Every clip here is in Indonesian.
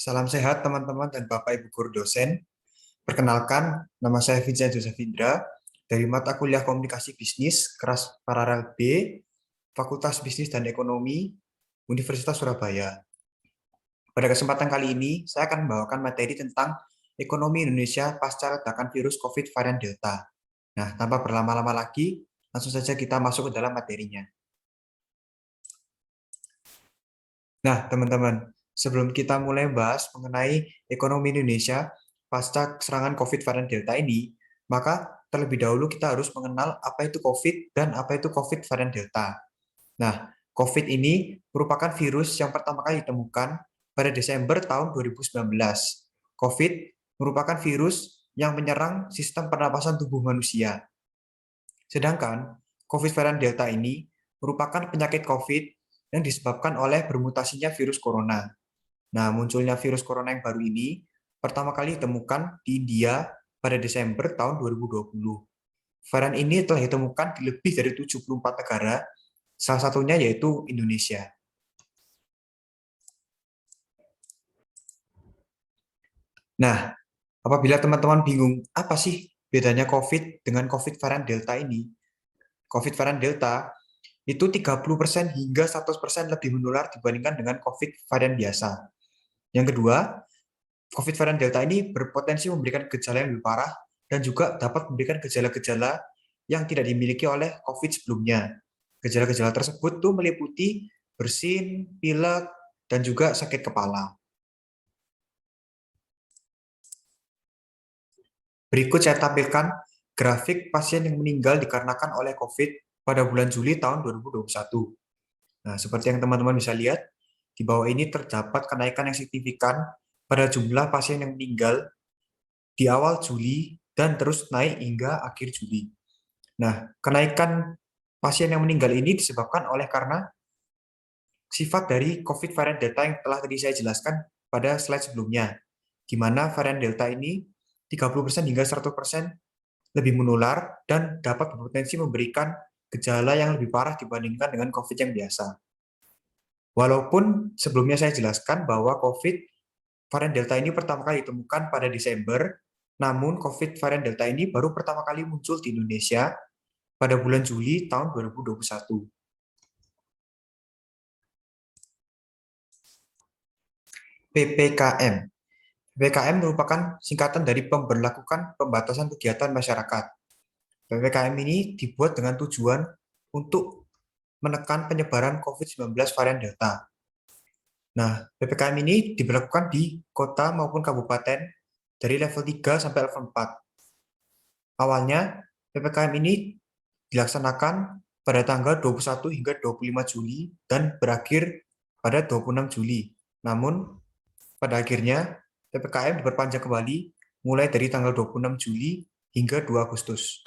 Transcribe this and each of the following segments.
Salam sehat teman-teman dan Bapak Ibu guru dosen. Perkenalkan, nama saya Vincent Joseph Indra dari mata kuliah Komunikasi Bisnis kelas Paralel B, Fakultas Bisnis dan Ekonomi, Universitas Surabaya. Pada kesempatan kali ini, saya akan membawakan materi tentang ekonomi Indonesia pasca ledakan virus COVID varian Delta. Nah, tanpa berlama-lama lagi, langsung saja kita masuk ke dalam materinya. Nah, teman-teman, sebelum kita mulai bahas mengenai ekonomi Indonesia pasca serangan COVID varian Delta ini, maka terlebih dahulu kita harus mengenal apa itu COVID dan apa itu COVID varian Delta. Nah, COVID ini merupakan virus yang pertama kali ditemukan pada Desember tahun 2019. COVID merupakan virus yang menyerang sistem pernapasan tubuh manusia. Sedangkan COVID varian Delta ini merupakan penyakit COVID yang disebabkan oleh bermutasinya virus corona. Nah, munculnya virus corona yang baru ini pertama kali ditemukan di India pada Desember tahun 2020. Varian ini telah ditemukan di lebih dari 74 negara, salah satunya yaitu Indonesia. Nah, apabila teman-teman bingung, apa sih bedanya COVID dengan COVID varian Delta ini? COVID varian Delta itu 30% hingga 100% lebih menular dibandingkan dengan COVID varian biasa. Yang kedua, COVID varian Delta ini berpotensi memberikan gejala yang lebih parah dan juga dapat memberikan gejala-gejala yang tidak dimiliki oleh COVID sebelumnya. Gejala-gejala tersebut tuh meliputi bersin, pilek, dan juga sakit kepala. Berikut saya tampilkan grafik pasien yang meninggal dikarenakan oleh COVID pada bulan Juli tahun 2021. Nah, seperti yang teman-teman bisa lihat, di bawah ini terdapat kenaikan yang signifikan pada jumlah pasien yang meninggal di awal Juli dan terus naik hingga akhir Juli. Nah, kenaikan pasien yang meninggal ini disebabkan oleh karena sifat dari COVID varian Delta yang telah tadi saya jelaskan pada slide sebelumnya, di mana varian Delta ini 30% hingga 100% lebih menular dan dapat berpotensi memberikan gejala yang lebih parah dibandingkan dengan COVID yang biasa. Walaupun sebelumnya saya jelaskan bahwa COVID varian Delta ini pertama kali ditemukan pada Desember, namun COVID varian Delta ini baru pertama kali muncul di Indonesia pada bulan Juli tahun 2021. PPKM. PPKM merupakan singkatan dari pemberlakukan pembatasan kegiatan masyarakat. PPKM ini dibuat dengan tujuan untuk menekan penyebaran COVID-19 varian Delta. Nah, PPKM ini diberlakukan di kota maupun kabupaten dari level 3 sampai level 4. Awalnya, PPKM ini dilaksanakan pada tanggal 21 hingga 25 Juli dan berakhir pada 26 Juli. Namun, pada akhirnya, PPKM diperpanjang kembali mulai dari tanggal 26 Juli hingga 2 Agustus.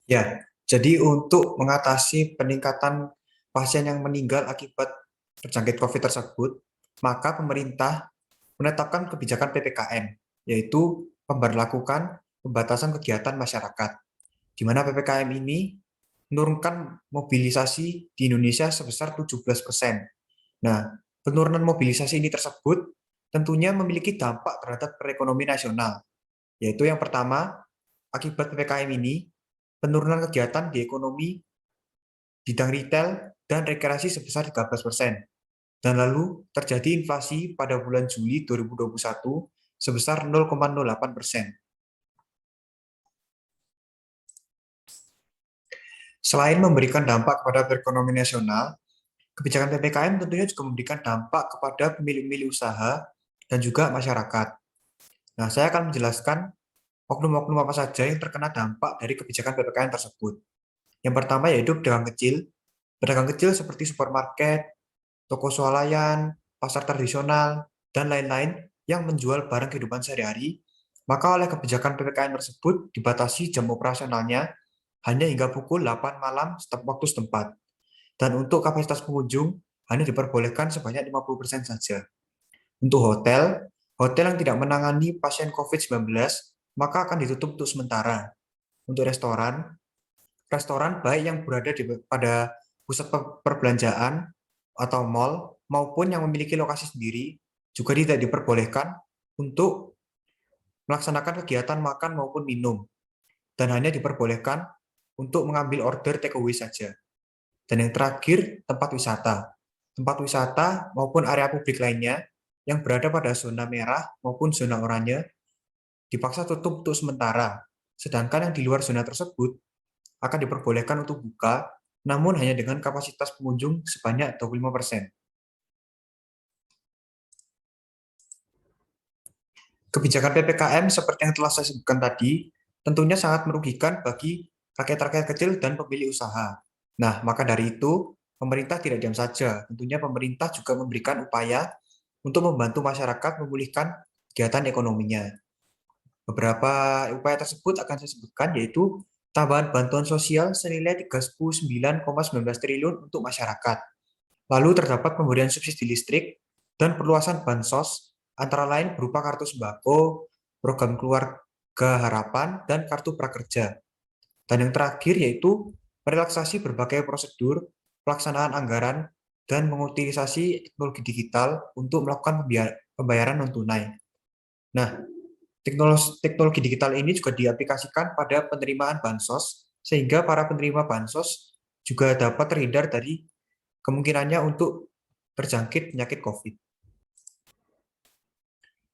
Ya, jadi untuk mengatasi peningkatan pasien yang meninggal akibat terjangkit COVID tersebut, maka pemerintah menetapkan kebijakan PPKM, yaitu memberlakukan pembatasan kegiatan masyarakat, di mana PPKM ini menurunkan mobilisasi di Indonesia sebesar 17%. Nah, penurunan mobilisasi ini tersebut tentunya memiliki dampak terhadap perekonomian nasional, yaitu yang pertama, akibat PPKM ini, penurunan kegiatan di ekonomi bidang retail dan rekreasi sebesar 13%. Dan lalu terjadi inflasi pada bulan Juli 2021 sebesar 0,08%. Selain memberikan dampak kepada perekonomian nasional, kebijakan PPKM tentunya juga memberikan dampak kepada pemilik-pemilik usaha dan juga masyarakat. Nah, saya akan menjelaskan oknum-oknum apa saja yang terkena dampak dari kebijakan PPKM tersebut. Yang pertama yaitu pedagang kecil. Pedagang kecil seperti supermarket, toko swalayan, pasar tradisional, dan lain-lain yang menjual barang kehidupan sehari-hari, maka oleh kebijakan PPKM tersebut dibatasi jam operasionalnya hanya hingga pukul 8 malam waktu setempat. Dan untuk kapasitas pengunjung hanya diperbolehkan sebanyak 50% saja. Untuk hotel, hotel yang tidak menangani pasien COVID-19 maka akan ditutup untuk sementara. Untuk restoran, restoran baik yang berada pada pusat perbelanjaan atau mal maupun yang memiliki lokasi sendiri juga tidak diperbolehkan untuk melaksanakan kegiatan makan maupun minum dan hanya diperbolehkan untuk mengambil order takeaway saja. Dan yang terakhir, tempat wisata. Tempat wisata maupun area publik lainnya yang berada pada zona merah maupun zona oranye dipaksa tutup untuk sementara. Sedangkan yang di luar zona tersebut akan diperbolehkan untuk buka, namun hanya dengan kapasitas pengunjung sebanyak 25%. Kebijakan PPKM seperti yang telah saya sebutkan tadi, tentunya sangat merugikan bagi rakyat-rakyat kecil dan pemilik usaha. Nah, maka dari itu, pemerintah tidak diam saja. Tentunya pemerintah juga memberikan upaya untuk membantu masyarakat memulihkan kegiatan ekonominya. Beberapa upaya tersebut akan saya sebutkan, yaitu tambahan bantuan sosial senilai 39,19 triliun untuk masyarakat. Lalu terdapat pemberian subsidi listrik dan perluasan bansos, antara lain berupa kartu sembako, program keluarga harapan, dan kartu prakerja. Dan yang terakhir yaitu relaksasi berbagai prosedur, pelaksanaan anggaran, dan mengutilisasi teknologi digital untuk melakukan pembayaran non-tunai. Nah, teknologi digital ini juga diaplikasikan pada penerimaan bansos, sehingga para penerima bansos juga dapat terhindar dari kemungkinannya untuk terjangkit penyakit COVID.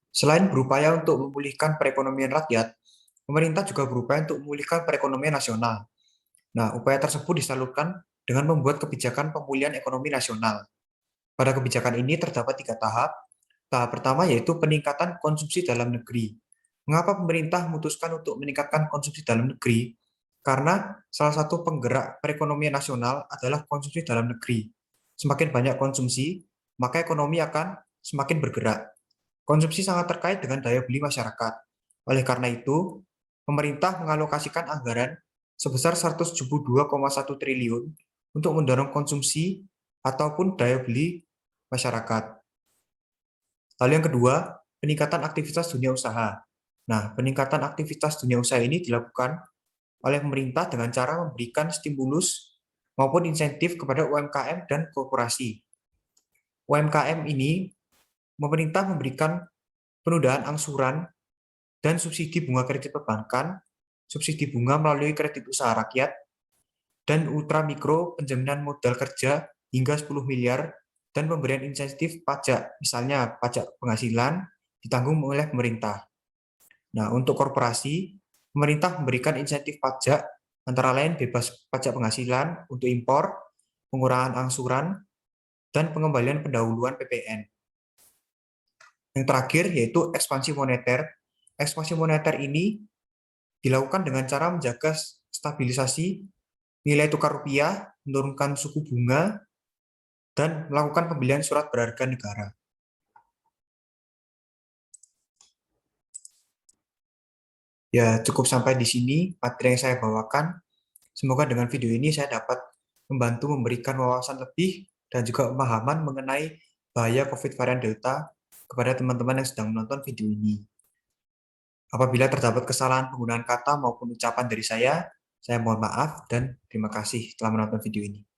Selain berupaya untuk memulihkan perekonomian rakyat, pemerintah juga berupaya untuk memulihkan perekonomian nasional. Nah, upaya tersebut disalurkan dengan membuat kebijakan pemulihan ekonomi nasional. Pada kebijakan ini terdapat 3 tahap. Tahap pertama yaitu peningkatan konsumsi dalam negeri. Mengapa pemerintah memutuskan untuk meningkatkan konsumsi dalam negeri? Karena salah satu penggerak perekonomian nasional adalah konsumsi dalam negeri. Semakin banyak konsumsi, maka ekonomi akan semakin bergerak. Konsumsi sangat terkait dengan daya beli masyarakat. Oleh karena itu, pemerintah mengalokasikan anggaran sebesar 172,1 triliun untuk mendorong konsumsi ataupun daya beli masyarakat. Lalu yang kedua, peningkatan aktivitas dunia usaha. Nah, peningkatan aktivitas dunia usaha ini dilakukan oleh pemerintah dengan cara memberikan stimulus maupun insentif kepada UMKM dan korporasi. UMKM ini pemerintah memberikan penundaan angsuran dan subsidi bunga kredit perbankan, subsidi bunga melalui kredit usaha rakyat, dan ultra mikro penjaminan modal kerja hingga 10 miliar, dan pemberian insentif pajak, misalnya pajak penghasilan, ditanggung oleh pemerintah. Nah, untuk korporasi, pemerintah memberikan insentif pajak, antara lain bebas pajak penghasilan untuk impor, pengurangan angsuran, dan pengembalian pendahuluan PPN. Yang terakhir yaitu ekspansi moneter. Ekspansi moneter ini dilakukan dengan cara menjaga stabilisasi nilai tukar rupiah, menurunkan suku bunga, dan melakukan pembelian surat berharga negara. Ya, cukup sampai di sini materi yang saya bawakan. Semoga dengan video ini saya dapat membantu memberikan wawasan lebih dan juga pemahaman mengenai bahaya COVID varian Delta kepada teman-teman yang sedang menonton video ini. Apabila terdapat kesalahan penggunaan kata maupun ucapan dari saya mohon maaf dan terima kasih telah menonton video ini.